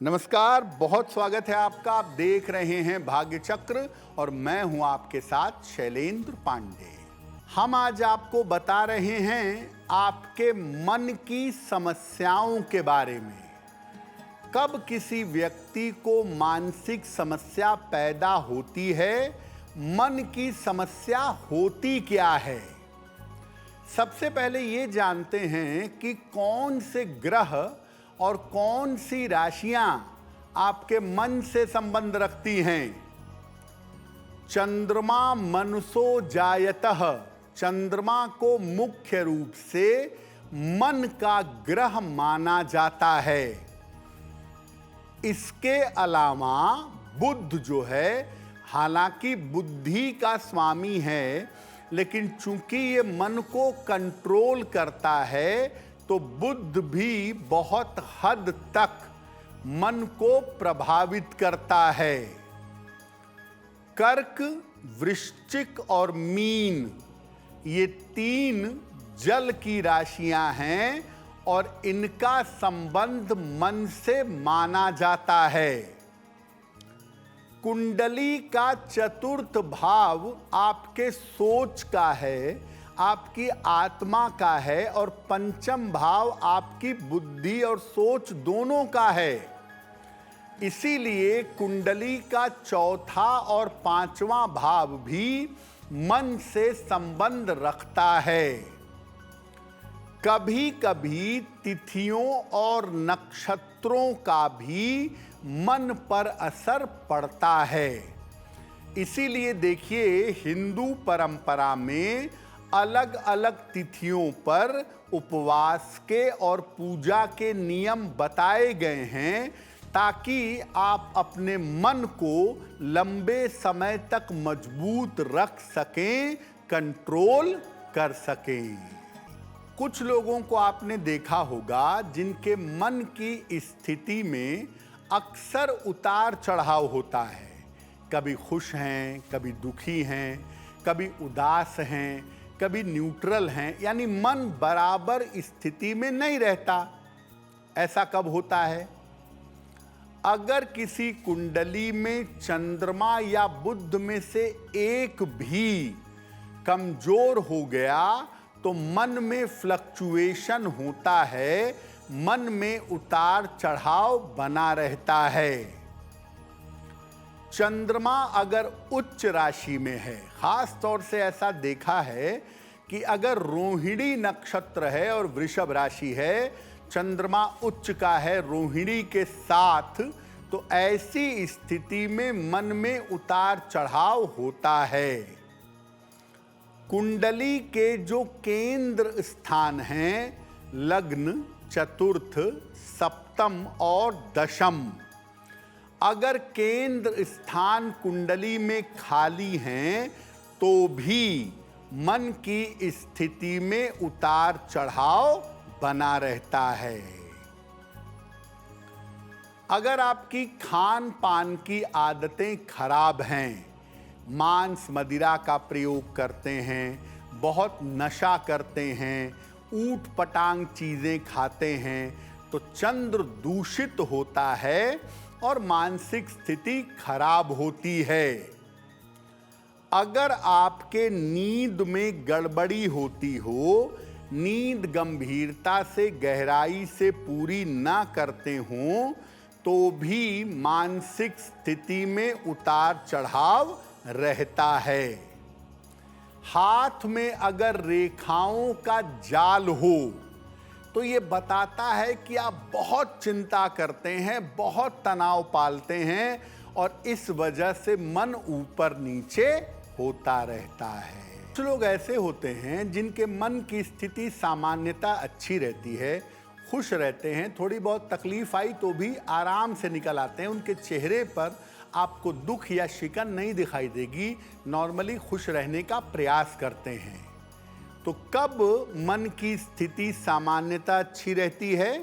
नमस्कार, बहुत स्वागत है आपका। आप देख रहे हैं भाग्य चक्र और मैं हूं आपके साथ शैलेंद्र पांडे। हम आज आपको बता रहे हैं आपके मन की समस्याओं के बारे में। कब किसी व्यक्ति को मानसिक समस्या पैदा होती है, मन की समस्या होती क्या है। सबसे पहले ये जानते हैं कि कौन से ग्रह और कौन सी राशियां आपके मन से संबंध रखती हैं। चंद्रमा मनसो जायतः, चंद्रमा को मुख्य रूप से मन का ग्रह माना जाता है। इसके अलावा बुध जो है, हालांकि बुद्धि का स्वामी है, लेकिन चूंकि ये मन को कंट्रोल करता है तो बुध भी बहुत हद तक मन को प्रभावित करता है। कर्क, वृश्चिक और मीन ये तीन जल की राशियां हैं और इनका संबंध मन से माना जाता है। कुंडली का चतुर्थ भाव आपके सोच का है, आपकी आत्मा का है, और पंचम भाव आपकी बुद्धि और सोच दोनों का है। इसीलिए कुंडली का चौथा और पांचवां भाव भी मन से संबंध रखता है। कभी कभी तिथियों और नक्षत्रों का भी मन पर असर पड़ता है। इसीलिए देखिए, हिंदू परंपरा में अलग अलग तिथियों पर उपवास के और पूजा के नियम बताए गए हैं, ताकि आप अपने मन को लंबे समय तक मजबूत रख सकें, कंट्रोल कर सकें। कुछ लोगों को आपने देखा होगा जिनके मन की स्थिति में अक्सर उतार चढ़ाव होता है। कभी खुश हैं, कभी दुखी हैं, कभी उदास हैं, कभी न्यूट्रल हैं, यानी मन बराबर स्थिति में नहीं रहता। ऐसा कब होता है? अगर किसी कुंडली में चंद्रमा या बुध में से एक भी कमजोर हो गया तो मन में फ्लक्चुएशन होता है, मन में उतार चढ़ाव बना रहता है। चंद्रमा अगर उच्च राशि में है, खास तौर से ऐसा देखा है कि अगर रोहिणी नक्षत्र है और वृषभ राशि है, चंद्रमा उच्च का है रोहिणी के साथ, तो ऐसी स्थिति में मन में उतार चढ़ाव होता है। कुंडली के जो केंद्र स्थान हैं, लग्न, चतुर्थ, सप्तम और दशम, अगर केंद्र स्थान कुंडली में खाली हैं तो भी मन की स्थिति में उतार चढ़ाव बना रहता है। अगर आपकी खान पान की आदतें खराब हैं, मांस मदिरा का प्रयोग करते हैं, बहुत नशा करते हैं, ऊट पटांग चीज़ें खाते हैं, तो चंद्र दूषित होता है और मानसिक स्थिति खराब होती है। अगर आपके नींद में गड़बड़ी होती हो, नींद गंभीरता से गहराई से पूरी ना करते हों, तो भी मानसिक स्थिति में उतार चढ़ाव रहता है। हाथ में अगर रेखाओं का जाल हो तो ये बताता है कि आप बहुत चिंता करते हैं, बहुत तनाव पालते हैं और इस वजह से मन ऊपर नीचे होता रहता है। कुछ लोग ऐसे होते हैं जिनके मन की स्थिति सामान्यतः अच्छी रहती है, खुश रहते हैं, थोड़ी बहुत तकलीफ आई तो भी आराम से निकल आते हैं। उनके चेहरे पर आपको दुख या शिकन नहीं दिखाई देगी, नॉर्मली खुश रहने का प्रयास करते हैं। तो कब मन की स्थिति सामान्यतः अच्छी रहती है?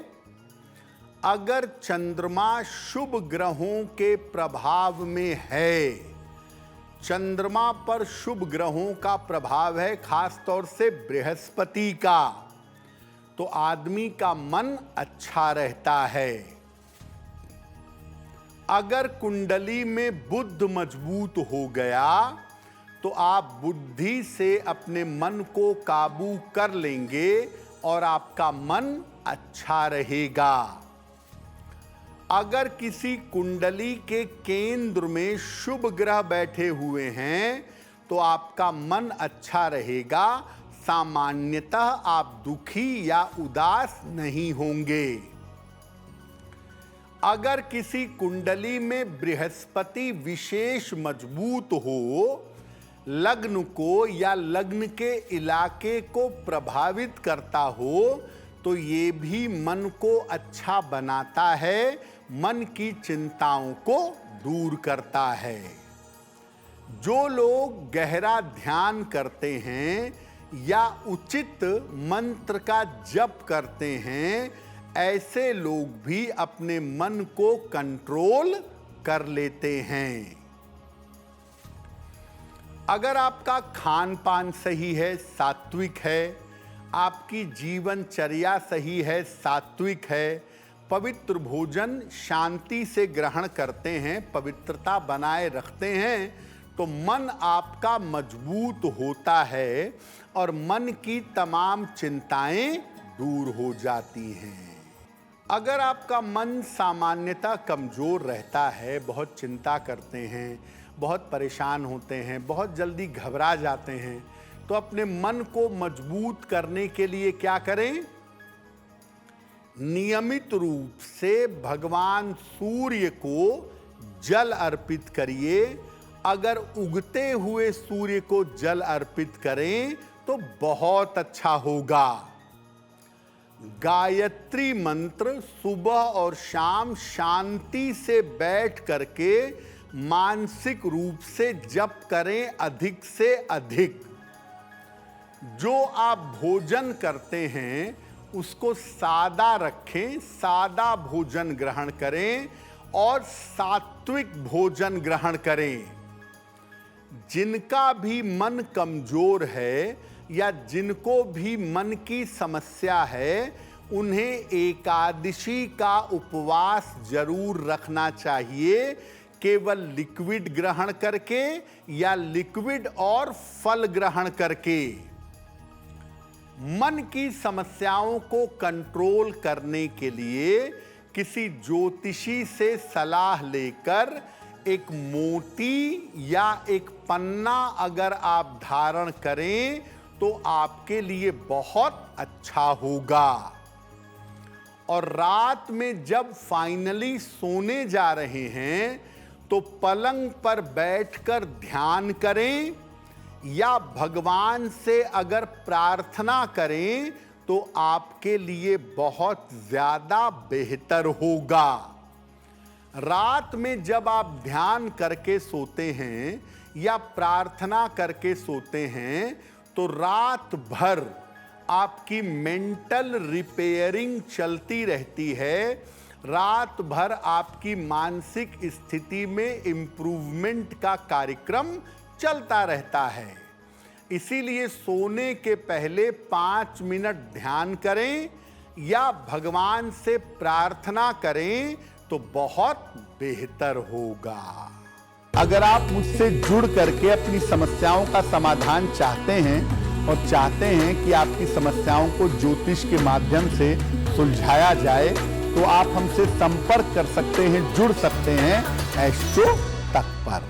अगर चंद्रमा शुभ ग्रहों के प्रभाव में है। चंद्रमा पर शुभ ग्रहों का प्रभाव है, खास तौर से बृहस्पति का, तो आदमी का मन अच्छा रहता है। अगर कुंडली में बुध मजबूत हो गया तो आप बुद्धि से अपने मन को काबू कर लेंगे और आपका मन अच्छा रहेगा। अगर किसी कुंडली के केंद्र में शुभ ग्रह बैठे हुए हैं तो आपका मन अच्छा रहेगा। सामान्यतः आप दुखी या उदास नहीं होंगे। अगर किसी कुंडली में बृहस्पति विशेष मजबूत हो, लग्न को या लग्न के इलाके को प्रभावित करता हो, तो ये भी मन को अच्छा बनाता है, मन की चिंताओं को दूर करता है। जो लोग गहरा ध्यान करते हैं या उचित मंत्र का जप करते हैं, ऐसे लोग भी अपने मन को कंट्रोल कर लेते हैं। अगर आपका खान पान सही है, सात्विक है, आपकी जीवनचर्या सही है, सात्विक है, पवित्र भोजन शांति से ग्रहण करते हैं, पवित्रता बनाए रखते हैं, तो मन आपका मजबूत होता है और मन की तमाम चिंताएं दूर हो जाती हैं। अगर आपका मन सामान्यतः कमजोर रहता है, बहुत चिंता करते हैं, बहुत परेशान होते हैं, बहुत जल्दी घबरा जाते हैं, तो अपने मन को मजबूत करने के लिए क्या करें? नियमित रूप से भगवान सूर्य को जल अर्पित करिए। अगर उगते हुए सूर्य को जल अर्पित करें तो बहुत अच्छा होगा। गायत्री मंत्र सुबह और शाम शांति से बैठ करके मानसिक रूप से जप करें, अधिक से अधिक। जो आप भोजन करते हैं उसको सादा रखें, सादा भोजन ग्रहण करें और सात्विक भोजन ग्रहण करें। जिनका भी मन कमजोर है या जिनको भी मन की समस्या है, उन्हें एकादशी का उपवास जरूर रखना चाहिए, केवल लिक्विड ग्रहण करके या लिक्विड और फल ग्रहण करके। मन की समस्याओं को कंट्रोल करने के लिए किसी ज्योतिषी से सलाह लेकर एक मोती या एक पन्ना अगर आप धारण करें तो आपके लिए बहुत अच्छा होगा। और रात में जब फाइनली सोने जा रहे हैं तो पलंग पर बैठकर ध्यान करें या भगवान से अगर प्रार्थना करें तो आपके लिए बहुत ज्यादा बेहतर होगा। रात में जब आप ध्यान करके सोते हैं या प्रार्थना करके सोते हैं तो रात भर आपकी मेंटल रिपेयरिंग चलती रहती है, रात भर आपकी मानसिक स्थिति में इम्प्रूवमेंट का कार्यक्रम चलता रहता है। इसीलिए सोने के पहले 5 मिनट ध्यान करें या भगवान से प्रार्थना करें तो बहुत बेहतर होगा। अगर आप मुझसे जुड़ करके अपनी समस्याओं का समाधान चाहते हैं और चाहते हैं कि आपकी समस्याओं को ज्योतिष के माध्यम से सुलझाया जाए, तो आप हमसे संपर्क कर सकते हैं, जुड़ सकते हैं एस्ट्रो तक पर।